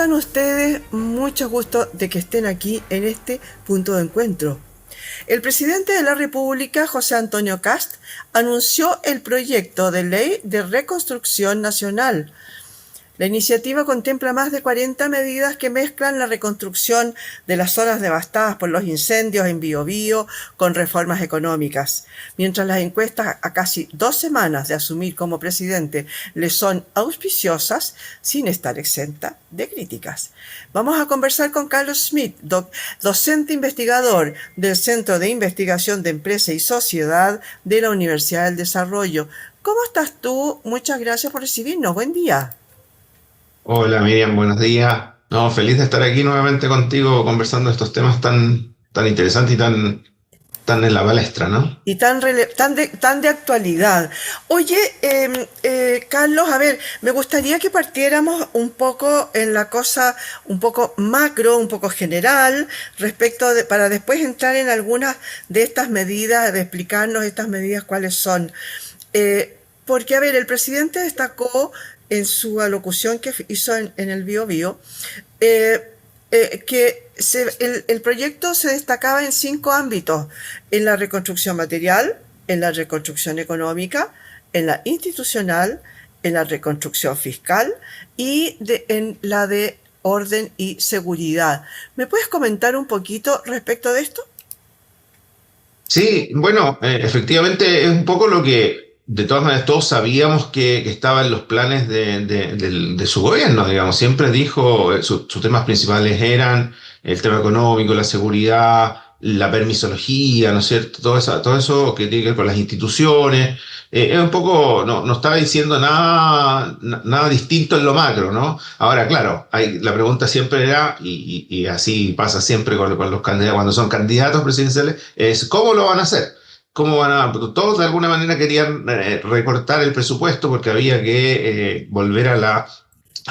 están ustedes? Mucho gusto de que estén aquí en este punto de encuentro. El presidente de la República, José Antonio Kast, anunció el proyecto de ley de reconstrucción nacional. La iniciativa contempla más de 40 medidas que mezclan la reconstrucción de las zonas devastadas por los incendios en Biobío con reformas económicas. Mientras las encuestas a casi 2 semanas de asumir como presidente le son auspiciosas, sin estar exenta de críticas. Vamos a conversar con Carlos Schmidt, docente investigador del Centro de Investigación de Empresa y Sociedad de la Universidad del Desarrollo. ¿Cómo estás tú? Muchas gracias por recibirnos. Buen día. Hola Miriam, buenos días. No, feliz de estar aquí nuevamente contigo conversando de estos temas tan interesantes y tan en la palestra, ¿no? Y tan de actualidad. Oye, Carlos, a ver, me gustaría que partiéramos un poco en la cosa, un poco macro, un poco general, para después entrar en algunas de estas medidas, de explicarnos estas medidas cuáles son. Porque, a ver, el presidente destacó en su alocución que hizo en el Bio Bio, el proyecto se destacaba en 5 ámbitos: en la reconstrucción material, en la reconstrucción económica, en la institucional, en la reconstrucción fiscal y en la de orden y seguridad. ¿Me puedes comentar un poquito respecto de esto? Sí, bueno, efectivamente es un poco lo que de todas maneras todos sabíamos que estaba en los planes de su gobierno, digamos. Siempre dijo, sus temas principales eran el tema económico, la seguridad, la permisología, ¿no es cierto? Todo eso que tiene que ver con las instituciones. Es un poco, no estaba diciendo nada distinto en lo macro, ¿no? Ahora, claro, la pregunta siempre era, y así pasa siempre con los candidatos, cuando son candidatos presidenciales, es ¿cómo lo van a hacer? ¿Cómo van a...? Todos de alguna manera querían recortar el presupuesto porque había que volver a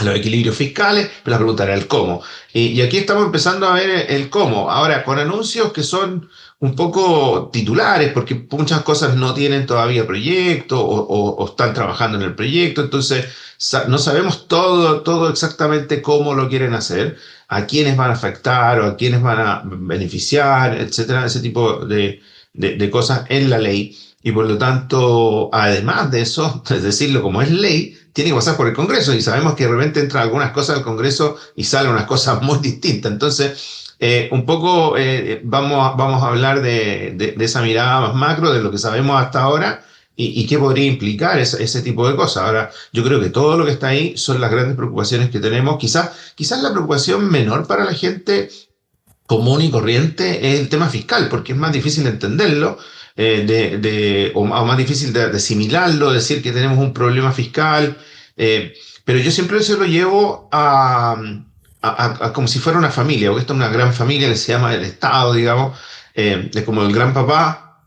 los equilibrios fiscales, pero la pregunta era el cómo. Y aquí estamos empezando a ver el cómo. Ahora, con anuncios que son un poco titulares, porque muchas cosas no tienen todavía proyecto o están trabajando en el proyecto, entonces no sabemos todo exactamente cómo lo quieren hacer, a quiénes van a afectar o a quiénes van a beneficiar, etcétera, ese tipo de cosas en la ley. Y por lo tanto, además de eso, es decirlo como es ley, tiene que pasar por el Congreso y sabemos que de repente entran algunas cosas al Congreso y salen unas cosas muy distintas. Entonces, un poco vamos a hablar de esa mirada más macro, de lo que sabemos hasta ahora y qué podría implicar ese tipo de cosas. Ahora, yo creo que todo lo que está ahí son las grandes preocupaciones que tenemos. Quizás la preocupación menor para la gente común y corriente es el tema fiscal, porque es más difícil entenderlo, o más difícil de asimilarlo, decir que tenemos un problema fiscal, pero yo siempre se lo llevo a como si fuera una familia, porque esto es una gran familia que se llama el Estado, digamos, es como el gran papá,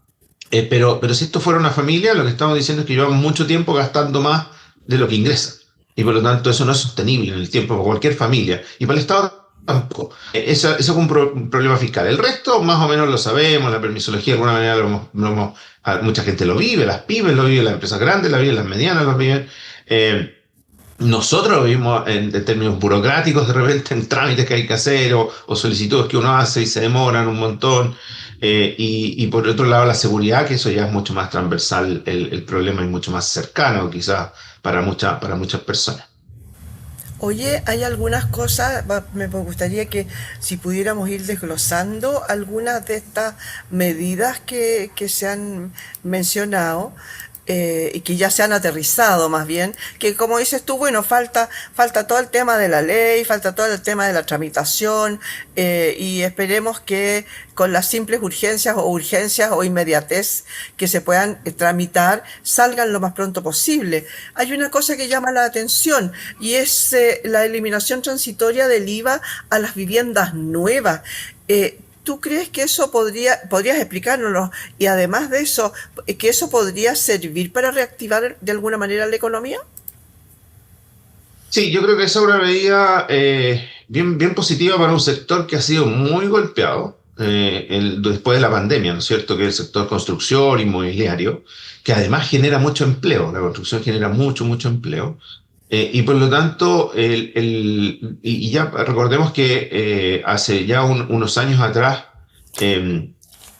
pero si esto fuera una familia, lo que estamos diciendo es que llevamos mucho tiempo gastando más de lo que ingresa. Y por lo tanto eso no es sostenible en el tiempo para cualquier familia. Y para el Estado tampoco. Eso es un problema fiscal. El resto más o menos lo sabemos, la permisología de alguna manera mucha gente lo vive, las pymes lo viven, las empresas grandes lo viven, las medianas lo viven. Nosotros lo vimos en términos burocráticos, de repente en trámites que hay que hacer o solicitudes que uno hace y se demoran un montón. Y por otro lado la seguridad, que eso ya es mucho más transversal el problema y mucho más cercano quizás para muchas personas. Oye, hay algunas cosas, me gustaría que si pudiéramos ir desglosando algunas de estas medidas que se han mencionado, y que ya se han aterrizado más bien, que como dices tú, bueno, falta todo el tema de la ley, falta todo el tema de la tramitación, y esperemos que con las simples urgencias o inmediatez que se puedan tramitar salgan lo más pronto posible. Hay una cosa que llama la atención y es la eliminación transitoria del IVA a las viviendas nuevas. ¿Tú crees que eso podrías explicárnoslo? Y además de eso, ¿que eso podría servir para reactivar de alguna manera la economía? Sí, yo creo que esa es una medida bien positiva para un sector que ha sido muy golpeado después de la pandemia, ¿no es cierto? Que es el sector construcción, inmobiliario, que además genera mucho empleo. La construcción genera mucho empleo. Y por lo tanto, y ya recordemos que hace ya unos años atrás eh,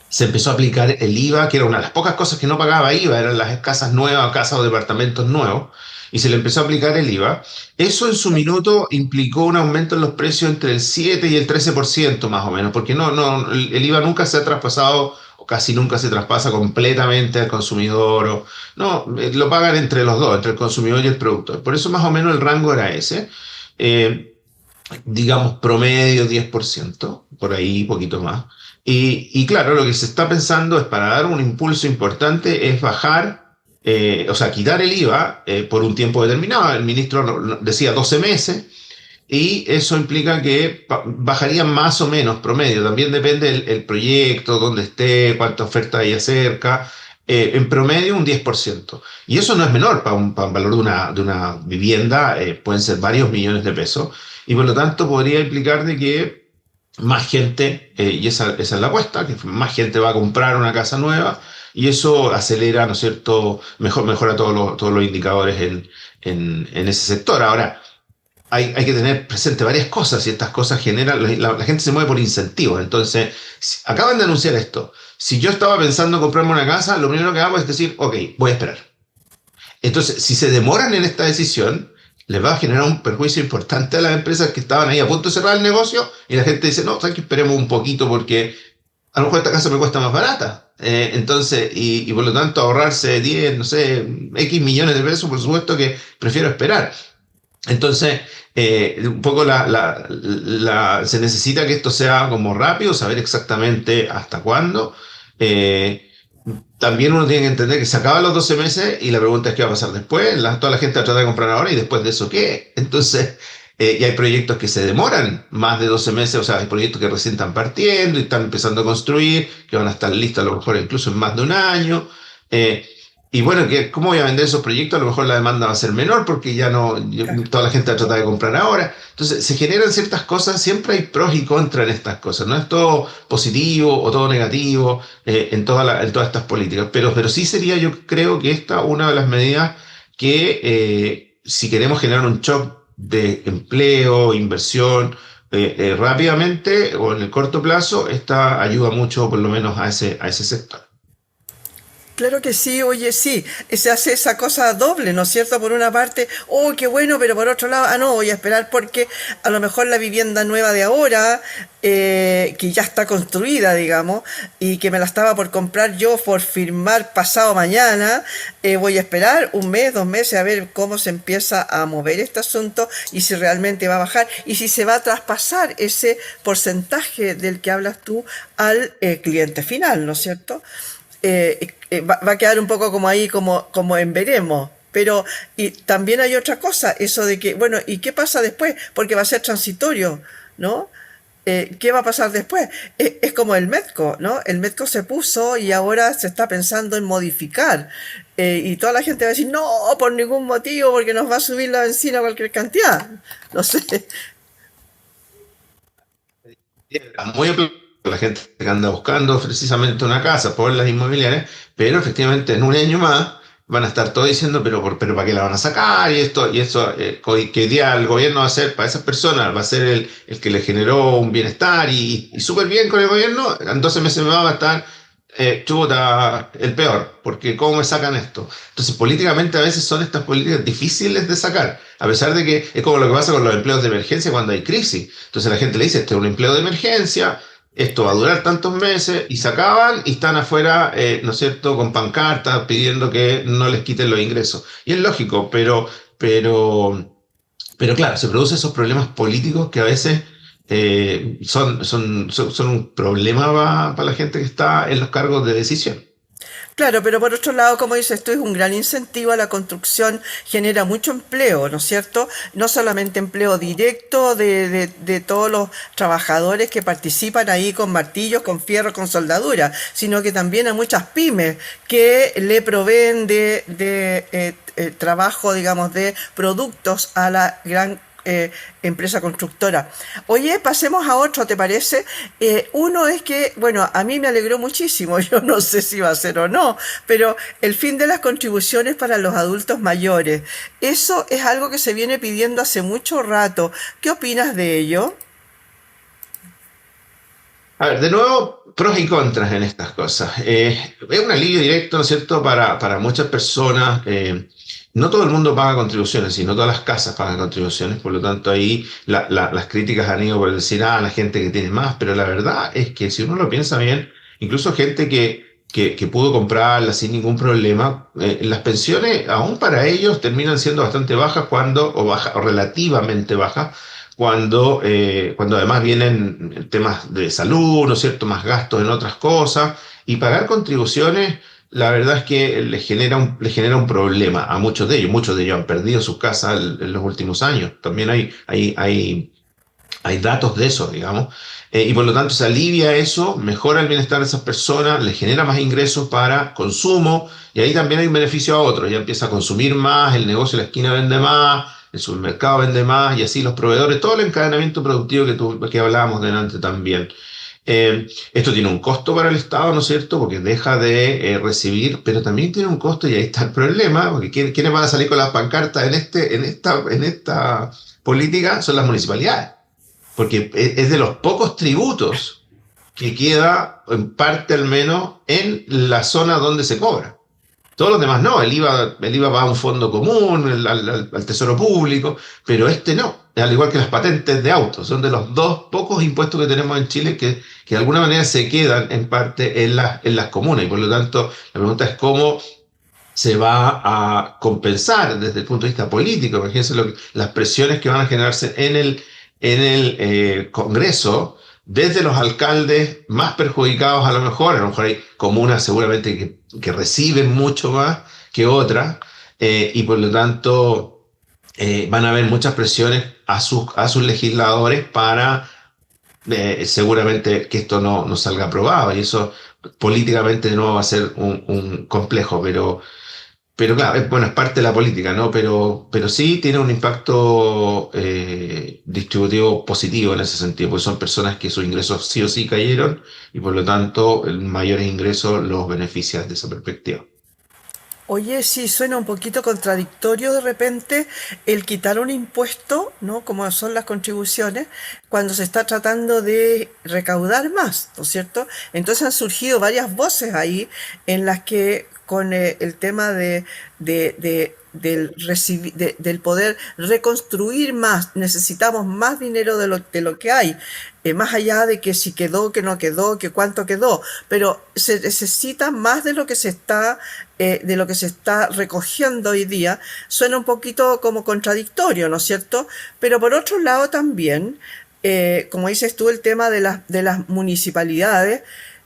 se empezó a aplicar el IVA, que era una de las pocas cosas que no pagaba IVA, eran las casas nuevas, casas o departamentos nuevos, y se le empezó a aplicar el IVA. Eso en su minuto implicó un aumento en los precios entre el 7 y el 13% más o menos, porque el IVA nunca se ha traspasado o casi nunca se traspasa completamente al consumidor, no, lo pagan entre los dos, entre el consumidor y el productor. Por eso más o menos el rango era ese. Eh, digamos, promedio 10% por ahí, poquito más. Y claro, lo que se está pensando es para dar un impulso importante es bajar, o sea, quitar el IVA por un tiempo determinado. El ministro decía 12 meses y eso implica que bajarían más o menos promedio. También depende el proyecto, dónde esté, cuánta oferta hay acerca. En promedio un 10%. Y eso no es menor para un valor de una vivienda, pueden ser varios millones de pesos. Y por lo tanto podría implicar de que más gente, y esa es la apuesta, que más gente va a comprar una casa nueva y eso acelera, ¿no es cierto?, mejora todos los indicadores en ese sector. Ahora, hay que tener presente varias cosas y estas cosas generan, la gente se mueve por incentivos. Entonces, acaban de anunciar esto. Si yo estaba pensando en comprarme una casa, lo primero que hago es decir, ok, voy a esperar. Entonces, si se demoran en esta decisión, les va a generar un perjuicio importante a las empresas que estaban ahí a punto de cerrar el negocio y la gente dice, no, sabes que esperemos un poquito porque a lo mejor esta casa me cuesta más barata. Entonces, y por lo tanto ahorrarse 10, no sé, X millones de pesos, por supuesto que prefiero esperar. Entonces, un poco se necesita que esto sea como rápido, saber exactamente hasta cuándo. Eh, También uno tiene que entender que se acaban los 12 meses y la pregunta es qué va a pasar después. Toda la gente va a tratar de comprar ahora y después de eso qué. Entonces, y hay proyectos que se demoran más de 12 meses, o sea, hay proyectos que recién están partiendo y están empezando a construir, que van a estar listos a lo mejor incluso en más de un año. Eh, y bueno, ¿cómo voy a vender esos proyectos? A lo mejor la demanda va a ser menor porque ya no, Claro. toda la gente va a tratar de comprar ahora. Entonces, se generan ciertas cosas, siempre hay pros y contras en estas cosas. No es todo positivo o todo negativo en todas estas políticas. Pero sí sería, yo creo que esta una de las medidas que si queremos generar un shock de empleo, inversión, rápidamente o en el corto plazo, esta ayuda mucho por lo menos a ese sector. Claro que sí, oye, sí, se hace esa cosa doble, ¿no es cierto? Por una parte, oh, qué bueno, pero por otro lado, ah, no, voy a esperar porque a lo mejor la vivienda nueva de ahora, que ya está construida, digamos, y que me la estaba por comprar yo por firmar pasado mañana, voy a esperar un mes, 2 meses a ver cómo se empieza a mover este asunto y si realmente va a bajar y si se va a traspasar ese porcentaje del que hablas tú al cliente final, ¿no es cierto? Va a quedar un poco como ahí, como en veremos. Pero, y también hay otra cosa, eso de que, bueno, ¿y qué pasa después? Porque va a ser transitorio, ¿no? ¿Qué va a pasar después? Es como el Metco, ¿no? El Metco se puso y ahora se está pensando en modificar. Y toda la gente va a decir, no, por ningún motivo, porque nos va a subir la benzina a cualquier cantidad. No sé. Muy la gente que anda buscando precisamente una casa por las inmobiliarias, pero efectivamente en un año más van a estar todos diciendo, pero ¿para qué la van a sacar? Y eso que hoy día el gobierno va a hacer para esas personas, va a ser el que le generó un bienestar y súper bien con el gobierno, en 12 meses me va a estar chuta, el peor, porque ¿cómo me sacan esto? Entonces, políticamente a veces son estas políticas difíciles de sacar, a pesar de que es como lo que pasa con los empleos de emergencia cuando hay crisis. Entonces la gente le dice, este es un empleo de emergencia, esto va a durar tantos meses, y se acaban y están afuera, ¿no es cierto?, con pancartas pidiendo que no les quiten los ingresos. Y es lógico, pero claro, se producen esos problemas políticos que a veces son un problema para la gente que está en los cargos de decisión. Claro, pero por otro lado, como dices, esto es un gran incentivo a la construcción, genera mucho empleo, ¿no es cierto? No solamente empleo directo de todos los trabajadores que participan ahí con martillos, con fierro, con soldadura, sino que también a muchas pymes que le proveen de trabajo, digamos, de productos a la gran empresa constructora. Oye, pasemos a otro, ¿te parece? Uno es que, bueno, a mí me alegró muchísimo, yo no sé si va a ser o no, pero el fin de las contribuciones para los adultos mayores, eso es algo que se viene pidiendo hace mucho rato. ¿Qué opinas de ello? A ver, de nuevo, pros y contras en estas cosas. Es un alivio directo, ¿no es cierto?, para muchas personas. No todo el mundo paga contribuciones, sino todas las casas pagan contribuciones. Por lo tanto, ahí las críticas han ido por decir, la gente que tiene más. Pero la verdad es que si uno lo piensa bien, incluso gente que pudo comprarla sin ningún problema, las pensiones, aún para ellos, terminan siendo bastante bajas o relativamente bajas cuando además vienen temas de salud, ¿no es cierto?, más gastos en otras cosas, y pagar contribuciones, la verdad es que les genera un problema a muchos de ellos. Muchos de ellos han perdido sus casas en los últimos años. También hay datos de eso, digamos. Y por lo tanto se alivia eso, mejora el bienestar de esas personas, les genera más ingresos para consumo, y ahí también hay un beneficio a otros. Ya empieza a consumir más, el negocio de la esquina vende más, el supermercado vende más, y así los proveedores, todo el encadenamiento productivo que hablábamos delante también. Esto tiene un costo para el Estado, ¿no es cierto?, porque deja de recibir, pero también tiene un costo, y ahí está el problema, porque ¿quiénes van a salir con las pancartas en esta política? Son las municipalidades, porque es de los pocos tributos que queda, en parte al menos, en la zona donde se cobra. Todos los demás no, el IVA va a un fondo común, al Tesoro Público, pero este no, al igual que las patentes de autos. Son de los dos pocos impuestos que tenemos en Chile que de alguna manera se quedan en parte en las comunas, y por lo tanto la pregunta es cómo se va a compensar desde el punto de vista político. Imagínense las presiones que van a generarse en el Congreso, desde los alcaldes más perjudicados a lo mejor hay comunas seguramente que reciben mucho más que otras, y por lo tanto van a haber muchas presiones a sus legisladores para seguramente que esto no salga aprobado, y eso políticamente no va a ser un complejo, pero claro, bueno, es parte de la política, ¿no? Pero sí tiene un impacto distributivo positivo en ese sentido, porque son personas que sus ingresos sí o sí cayeron, y por lo tanto el mayores ingresos los beneficia de esa perspectiva. Oye, sí, suena un poquito contradictorio de repente el quitar un impuesto, ¿no? Como son las contribuciones, cuando se está tratando de recaudar más, ¿no es cierto? Entonces han surgido varias voces ahí en las que con el tema del poder reconstruir más, necesitamos más dinero de lo que hay, más allá de que si quedó, que no quedó, que cuánto quedó, pero se necesita más de lo que se está recogiendo hoy día. Suena un poquito como contradictorio, ¿no es cierto? Pero por otro lado también, como dices tú, el tema de las municipalidades,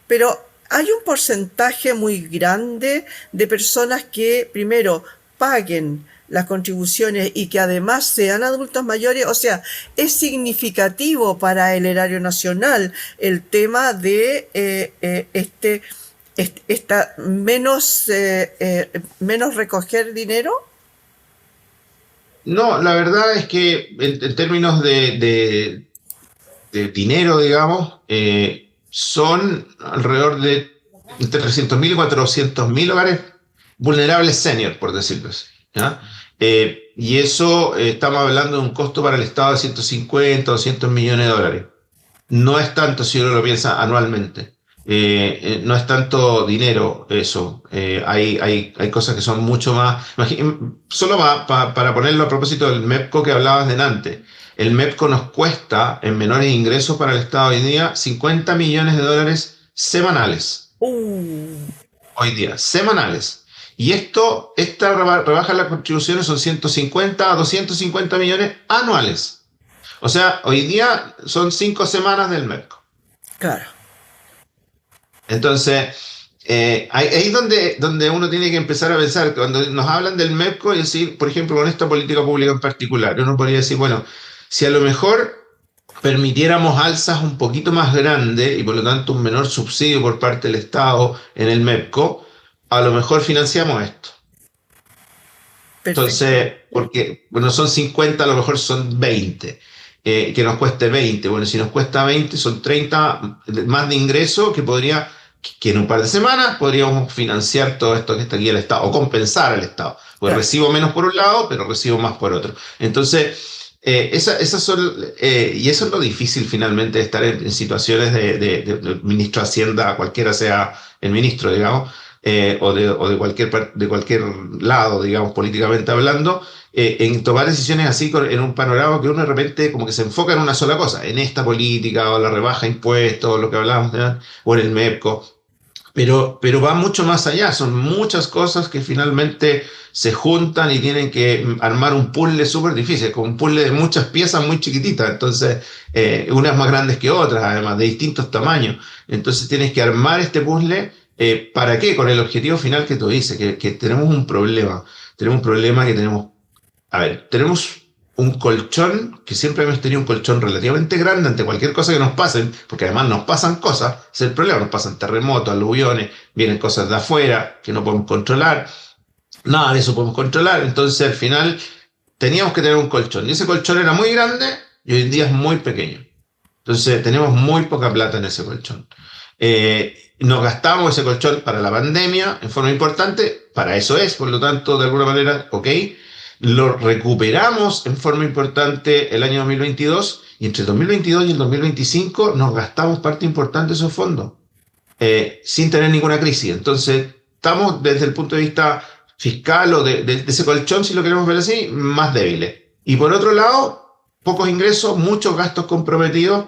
pero hay un porcentaje muy grande de personas que primero paguen las contribuciones y que además sean adultos mayores. O sea, es significativo para el erario nacional el tema de esta menos recoger dinero. No, la verdad es que en términos de dinero, digamos, son alrededor de entre 300.000 y 400.000 hogares vulnerables senior, por decirlo así, ¿ya? Y eso, estamos hablando de un costo para el Estado de 150 o 200 millones de dólares. No es tanto si uno lo piensa anualmente. No es tanto dinero eso. Hay cosas que son mucho más. Solo para ponerlo a propósito del MEPCO que hablabas delante. El MEPCO nos cuesta en menores ingresos para el Estado hoy día 50 millones de dólares semanales. Hoy día, semanales. Y esta rebaja de las contribuciones son 150 a 250 millones anuales. O sea, hoy día son 5 semanas del MEPCO. Claro. Entonces, ahí es donde uno tiene que empezar a pensar, cuando nos hablan del MEPCO, y decir, por ejemplo, con esta política pública en particular, uno podría decir, bueno, si a lo mejor permitiéramos alzas un poquito más grandes y por lo tanto un menor subsidio por parte del Estado en el MEPCO, a lo mejor financiamos esto. Perfecto. Entonces, porque, bueno, son 50, a lo mejor son 20, que nos cueste 20. Bueno, si nos cuesta 20, son 30 más de ingreso que en un par de semanas podríamos financiar todo esto que está aquí el Estado, o compensar al Estado. Pues Claro. recibo menos por un lado, pero recibo más por otro. Entonces, esas son, y eso es lo difícil finalmente de estar en situaciones de ministro de Hacienda, cualquiera sea el ministro, digamos, o de de cualquier lado, digamos, políticamente hablando, en tomar decisiones así en un panorama que uno de repente como que se enfoca en una sola cosa, en esta política, o la rebaja de impuestos, o lo que hablábamos, ¿no? O en el MEPCO. Pero va mucho más allá, son muchas cosas que finalmente se juntan y tienen que armar un puzzle súper difícil, con un puzzle de muchas piezas muy chiquititas, entonces unas más grandes que otras, además de distintos tamaños. Entonces tienes que armar este puzzle, ¿para qué? Con el objetivo final que tú dices, que tenemos un problema que tenemos, a ver, tenemos un colchón, que siempre hemos tenido un colchón relativamente grande ante cualquier cosa que nos pasen, porque además nos pasan cosas, ese es el problema, nos pasan terremotos, aluviones, vienen cosas de afuera que no podemos controlar, nada de eso podemos controlar, entonces al final teníamos que tener un colchón, y ese colchón era muy grande y hoy en día es muy pequeño. Entonces tenemos muy poca plata en ese colchón. Nos gastamos ese colchón para la pandemia en forma importante, para eso es, por lo tanto, de alguna manera, ok, lo recuperamos en forma importante el año 2022 y entre el 2022 y el 2025 nos gastamos parte importante de esos fondos sin tener ninguna crisis. Entonces, estamos desde el punto de vista fiscal o de ese colchón, si lo queremos ver así, más débiles. Y por otro lado, pocos ingresos, muchos gastos comprometidos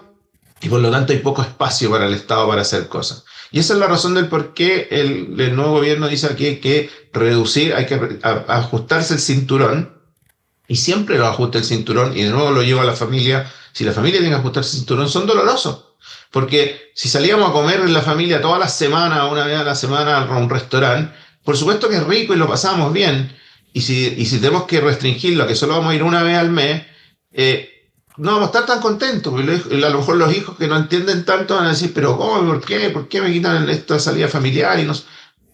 y por lo tanto hay poco espacio para el Estado para hacer cosas. Y esa es la razón del por qué el nuevo gobierno dice que hay que reducir, hay que ajustarse el cinturón, y siempre lo ajusta el cinturón, y de nuevo lo lleva a la familia. Si la familia tiene que ajustarse el cinturón, son dolorosos. Porque si salíamos a comer en la familia todas las semanas, una vez a la semana a un restaurante, por supuesto que es rico y lo pasamos bien. Y si tenemos que restringirlo a que solo vamos a ir una vez al mes, no vamos a estar tan contentos. Porque a lo mejor los hijos que no entienden tanto van a decir, pero ¿cómo? ¿Por qué? ¿Por qué me quitan esta salida familiar?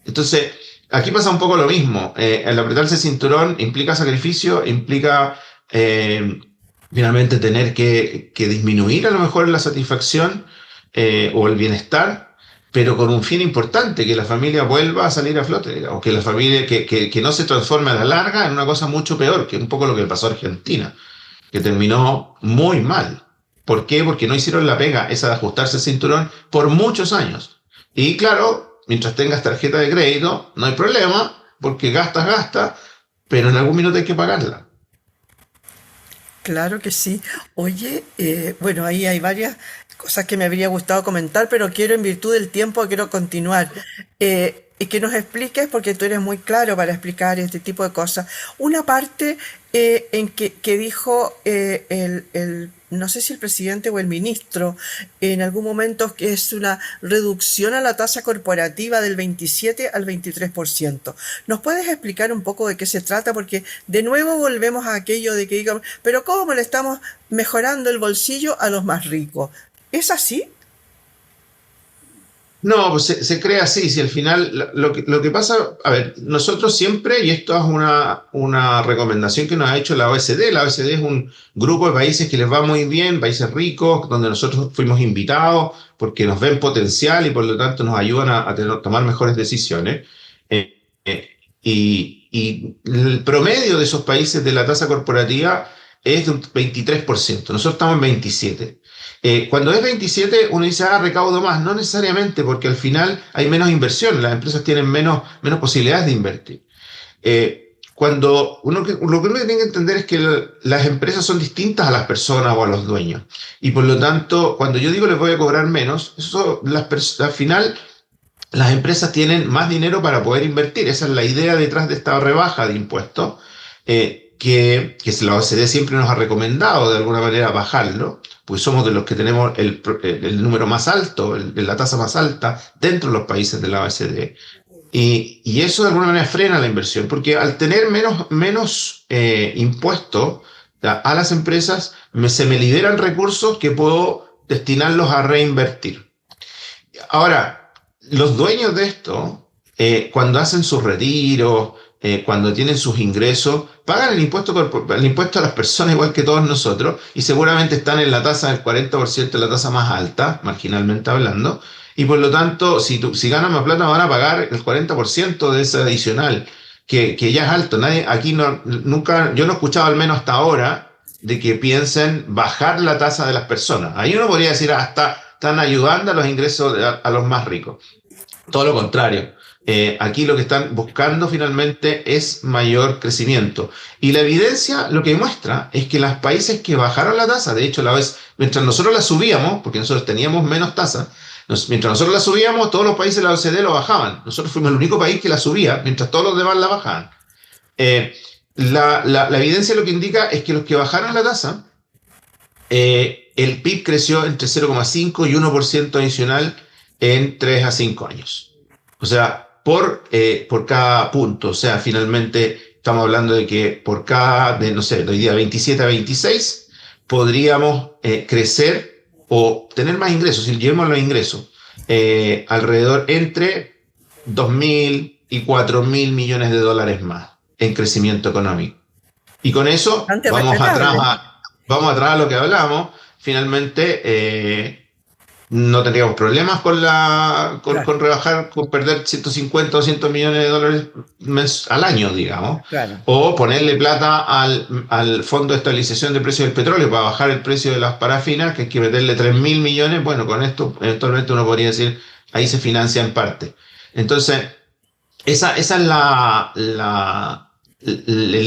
Entonces, aquí pasa un poco lo mismo. El apretarse el cinturón implica sacrificio, implica finalmente tener que disminuir a lo mejor la satisfacción o el bienestar, pero con un fin importante, que la familia vuelva a salir a flote, digamos, que la familia, que no se transforme a la larga en una cosa mucho peor, que es un poco lo que pasó a Argentina, que terminó muy mal. ¿Por qué? Porque no hicieron la pega, esa de ajustarse el cinturón, por muchos años. Y claro, mientras tengas tarjeta de crédito, no hay problema, porque gastas, pero en algún minuto hay que pagarla. Claro que sí. Oye, bueno, ahí hay varias cosas que me habría gustado comentar, pero quiero, en virtud del tiempo, quiero continuar. Y que nos expliques, porque tú eres muy claro para explicar este tipo de cosas. Una parte en que dijo no sé si el presidente o el ministro, en algún momento, que es una reducción a la tasa corporativa del 27 al 23%. ¿Nos puedes explicar un poco de qué se trata? Porque de nuevo volvemos a aquello de que digamos, pero ¿cómo le estamos mejorando el bolsillo a los más ricos? ¿Es así? No, pues se crea así, si al final lo que pasa, a ver, nosotros siempre, y esto es una recomendación que nos ha hecho la OECD es un grupo de países que les va muy bien, países ricos, donde nosotros fuimos invitados porque nos ven potencial y por lo tanto nos ayudan tomar mejores decisiones. Y el promedio de esos países de la tasa corporativa es de un 23%, nosotros estamos en 27%. Cuando es 27, uno dice, recaudo más. No necesariamente, porque al final hay menos inversión, las empresas tienen menos posibilidades de invertir. Lo que uno tiene que entender es que las empresas son distintas a las personas o a los dueños. Y por lo tanto, cuando yo digo les voy a cobrar menos, al final las empresas tienen más dinero para poder invertir. Esa es la idea detrás de esta rebaja de impuestos, que la OCDE siempre nos ha recomendado de alguna manera bajarlo, pues somos de los que tenemos el número más alto, la tasa más alta dentro de los países de la OCDE. Y eso de alguna manera frena la inversión, porque al tener menos impuestos a las empresas, se me liberan recursos que puedo destinarlos a reinvertir. Ahora, los dueños de esto, cuando hacen sus retiros, cuando tienen sus ingresos, pagan el impuesto a las personas igual que todos nosotros y seguramente están en la tasa del 40%, la tasa más alta, marginalmente hablando, y por lo tanto, si ganan más plata van a pagar el 40% de ese adicional, que ya es alto. Nadie, aquí nunca, yo no he escuchado al menos hasta ahora de que piensen bajar la tasa de las personas. Ahí uno podría decir, están ayudando a los ingresos a los más ricos. Todo lo contrario. Aquí lo que están buscando finalmente es mayor crecimiento. Y la evidencia lo que muestra es que los países que bajaron la tasa, de hecho, mientras nosotros la subíamos, porque nosotros teníamos menos tasa, mientras nosotros la subíamos, todos los países de la OCDE lo bajaban. Nosotros fuimos el único país que la subía, mientras todos los demás la bajaban. La evidencia lo que indica es que los que bajaron la tasa, el PIB creció entre 0,5 y 1% adicional en 3 a 5 años. O sea, por cada punto. O sea, finalmente estamos hablando de que por cada, no sé, de hoy día 27 a 26, podríamos crecer o tener más ingresos, si llevamos los ingresos, alrededor entre 2.000 y 4.000 millones de dólares más en crecimiento económico. Y con eso Bastante vamos respetable. atrás a lo que hablamos. Finalmente, no tendríamos problemas Claro, con rebajar, con perder 150 o 200 millones de dólares al año, digamos, claro. o ponerle plata al Fondo de Estabilización de Precios del Petróleo para bajar el precio de las parafinas, que hay que meterle 3.000 millones. Bueno, con esto eventualmente uno podría decir, ahí se financia en parte. Entonces, esa es el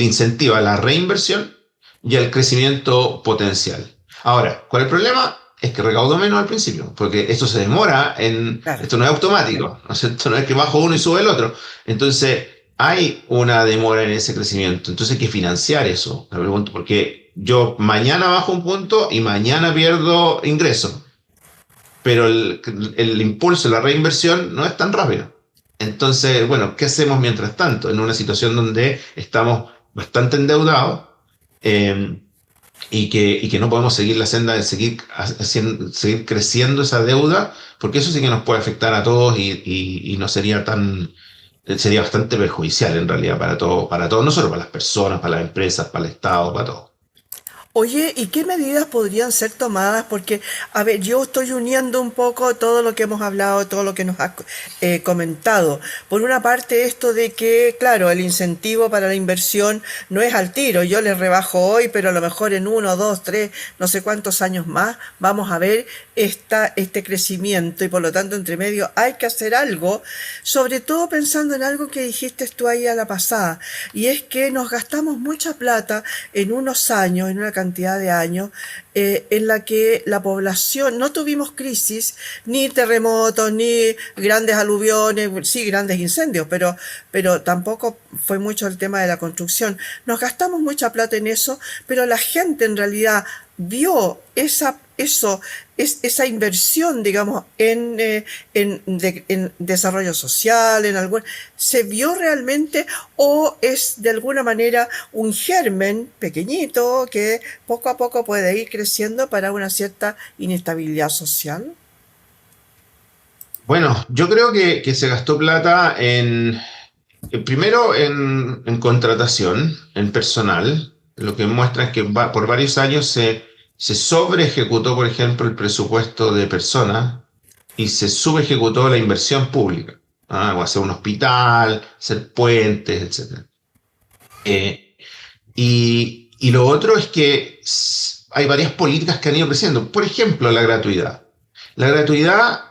incentivo a la reinversión y al crecimiento potencial. Ahora, ¿cuál es el problema? Es que recaudo menos al principio, porque esto se demora Claro. esto no es automático, ¿no es cierto? No es que bajo uno y sube el otro. Entonces, hay una demora en ese crecimiento. Entonces hay que financiar eso. Me pregunto, porque yo mañana bajo un punto y mañana pierdo ingreso, pero el impulso, la reinversión no es tan rápido. Entonces, bueno, ¿qué hacemos mientras tanto? En una situación donde estamos bastante endeudados, eh, y que no podemos seguir la senda de seguir creciendo esa deuda, porque eso sí que nos puede afectar a todos y no sería bastante perjudicial en realidad para todos, no solo para las personas, para las empresas, para el Estado, para todos. Oye, ¿y qué medidas podrían ser tomadas? Porque, a ver, yo estoy uniendo un poco todo lo que hemos hablado, todo lo que nos has comentado. Por una parte, esto de que, claro, el incentivo para la inversión no es al tiro. Yo les rebajo hoy, pero a lo mejor en 1, 2, 3, no sé cuántos años más, vamos a ver este crecimiento y por lo tanto, entre medio, hay que hacer algo, sobre todo pensando en algo que dijiste tú ahí a la pasada, y es que nos gastamos mucha plata en unos años, en una cantidad de años, en la que la población, no tuvimos crisis, ni terremotos, ni grandes aluviones, sí, grandes incendios, pero tampoco fue mucho el tema de la construcción. Nos gastamos mucha plata en eso, pero la gente en realidad vio esa inversión, digamos, en desarrollo social, ¿se vio realmente o es de alguna manera un germen pequeñito que poco a poco puede ir creciendo para una cierta inestabilidad social? Bueno, yo creo que se gastó plata primero en contratación, en personal, lo que muestra es que por varios años se sobre ejecutó, por ejemplo, el presupuesto de personas y se subejecutó la inversión pública. O hacer un hospital, hacer puentes, etcétera. Y lo otro es que hay varias políticas que han ido creciendo. Por ejemplo, la gratuidad. La gratuidad,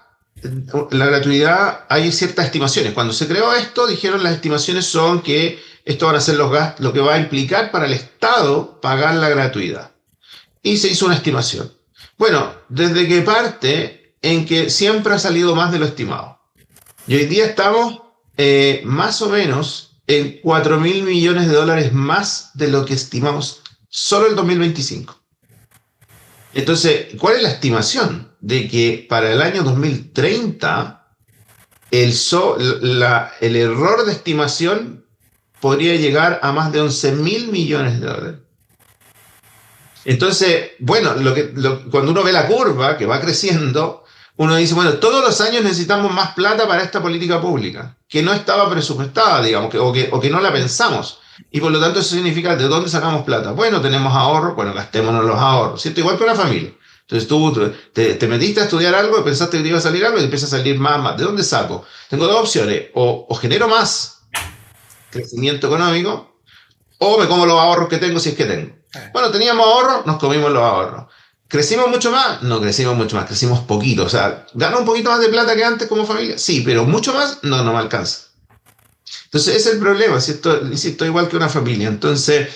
la gratuidad, hay ciertas estimaciones. Cuando se creó esto, dijeron las estimaciones son que esto van a ser los gastos, lo que va a implicar para el Estado pagar la gratuidad. Y se hizo una estimación. Bueno, desde que parte en que siempre ha salido más de lo estimado. Y hoy día estamos más o menos en 4.000 millones de dólares más de lo que estimamos solo el 2025. Entonces, ¿cuál es la estimación? De que para el año 2030 el error de estimación podría llegar a más de 11.000 millones de dólares. Entonces, bueno, cuando uno ve la curva que va creciendo, uno dice, bueno, todos los años necesitamos más plata para esta política pública, que no estaba presupuestada, digamos, o que no la pensamos. Y por lo tanto eso significa, ¿de dónde sacamos plata? Bueno, tenemos ahorros, bueno, gastémonos los ahorros, ¿cierto? Igual que una familia. Entonces te metiste a estudiar algo y pensaste que te iba a salir algo y te empieza a salir más. ¿De dónde saco? Tengo dos opciones, o genero más crecimiento económico, o me como los ahorros que tengo si es que tengo. Bueno, teníamos ahorros, nos comimos los ahorros. ¿Crecimos mucho más? No crecimos mucho más, crecimos poquito. O sea, ¿gano un poquito más de plata que antes como familia? Sí, pero mucho más no me alcanza. Entonces, ese es el problema, ¿cierto? Insisto, igual que una familia. Entonces,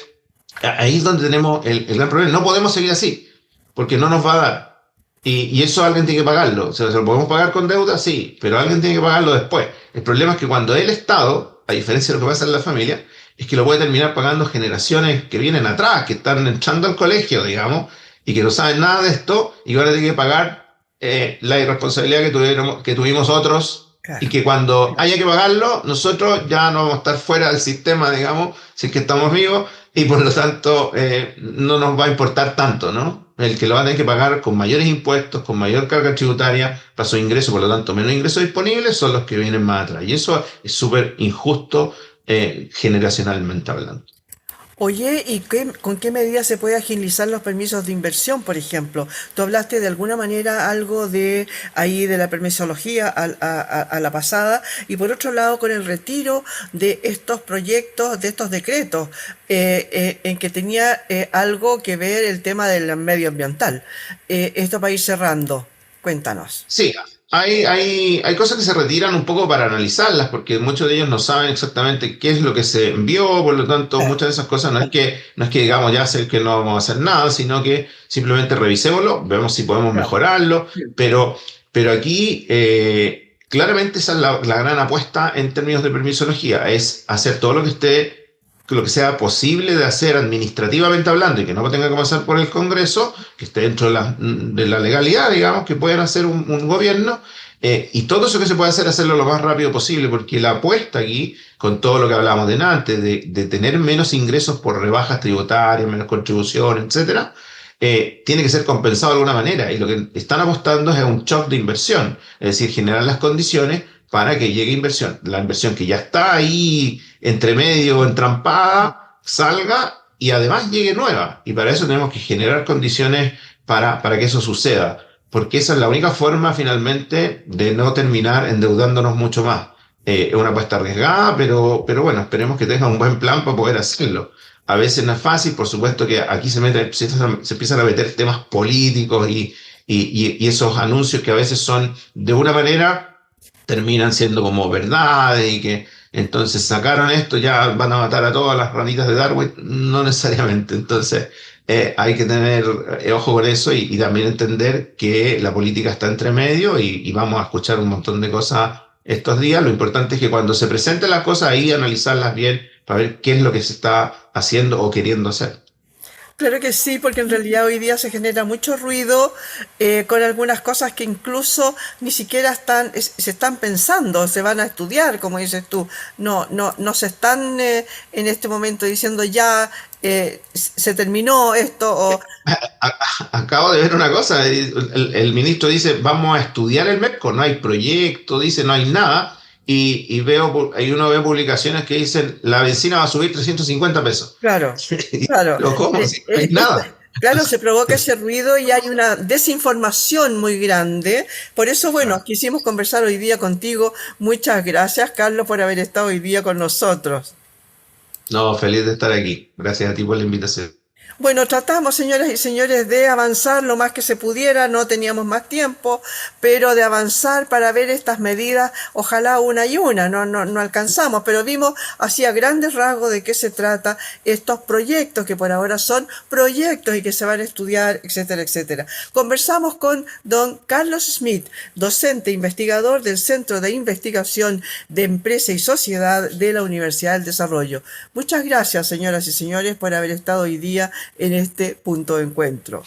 ahí es donde tenemos el gran problema. No podemos seguir así, porque no nos va a dar. Y eso alguien tiene que pagarlo. O sea, ¿se lo podemos pagar con deuda? Sí, pero alguien tiene que pagarlo después. El problema es que cuando el Estado, a diferencia de lo que pasa en la familia, es que lo puede terminar pagando generaciones que vienen atrás, que están entrando al colegio, digamos, y que no saben nada de esto, y van a tener que pagar la irresponsabilidad que tuvimos otros, y Claro. que cuando haya que pagarlo, nosotros ya no vamos a estar fuera del sistema, digamos, si es que estamos vivos, y por lo tanto no nos va a importar tanto, ¿no? El que lo va a tener que pagar con mayores impuestos, con mayor carga tributaria, para su ingreso, por lo tanto, menos ingresos disponibles son los que vienen más atrás. Y eso es súper injusto generacionalmente hablando. Oye, ¿y con qué medida se puede agilizar los permisos de inversión, por ejemplo? Tú hablaste de alguna manera algo de ahí de la permisología a la pasada, y por otro lado con el retiro de estos proyectos, de estos decretos, en que tenía algo que ver el tema del medioambiental. Esto para ir cerrando, cuéntanos. Sí, hay cosas que se retiran un poco para analizarlas, porque muchos de ellos no saben exactamente qué es lo que se envió, por lo tanto, Eh, muchas de esas cosas no es que digamos ya sé que no vamos a hacer nada, sino que simplemente revisémoslo, vemos si podemos Claro. mejorarlo, pero aquí claramente esa es la gran apuesta en términos de permisología, es hacer todo lo que sea posible de hacer administrativamente hablando y que no tenga que pasar por el Congreso, que esté dentro de la legalidad, digamos, que puedan hacer un gobierno, y todo eso que se puede hacer, hacerlo lo más rápido posible, porque la apuesta aquí, con todo lo que hablábamos de antes, de tener menos ingresos por rebajas tributarias, menos contribuciones, etcétera, tiene que ser compensado de alguna manera. Y lo que están apostando es a un shock de inversión, es decir, generar las condiciones para que llegue inversión. La inversión que ya está ahí entre medio, entrampada, salga y además llegue nueva. Y para eso tenemos que generar condiciones para que eso suceda. Porque esa es la única forma finalmente de no terminar endeudándonos mucho más. Es una apuesta arriesgada, pero bueno, esperemos que tenga un buen plan para poder hacerlo. A veces no es fácil, por supuesto que aquí se empiezan a meter temas políticos y esos anuncios que a veces son de una manera terminan siendo como verdades y que entonces sacaron esto, ya van a matar a todas las ranitas de Darwin, no necesariamente. Entonces hay que tener ojo con eso y también entender que la política está entre medio y vamos a escuchar un montón de cosas estos días. Lo importante es que cuando se presenten las cosas ahí analizarlas bien para ver qué es lo que se está haciendo o queriendo hacer. Claro que sí, porque en realidad hoy día se genera mucho ruido con algunas cosas que incluso ni siquiera se están pensando, se van a estudiar, como dices tú. No se están en este momento diciendo ya se terminó esto o Acabo de ver una cosa, el ministro dice, vamos a estudiar el MEPCO, no hay proyecto, dice, no hay nada, y ahí uno ve publicaciones que dicen, la benzina va a subir 350 pesos. claro, claro. Pero ¿cómo? Si no hay nada. Claro, se provoca ese ruido y hay una desinformación muy grande. Por eso, bueno, quisimos conversar hoy día contigo. Muchas gracias, Carlos, por haber estado hoy día con nosotros. No, feliz de estar aquí. Gracias a ti por la invitación. Bueno, tratamos, señoras y señores, de avanzar lo más que se pudiera, no teníamos más tiempo, pero de avanzar para ver estas medidas, ojalá una y una, no alcanzamos, pero vimos así a grandes rasgos de qué se trata estos proyectos, que por ahora son proyectos y que se van a estudiar, etcétera, etcétera. Conversamos con don Carlos Smith, docente investigador del Centro de Investigación de Empresa y Sociedad de la Universidad del Desarrollo. Muchas gracias, señoras y señores, por haber estado hoy día en este punto de encuentro.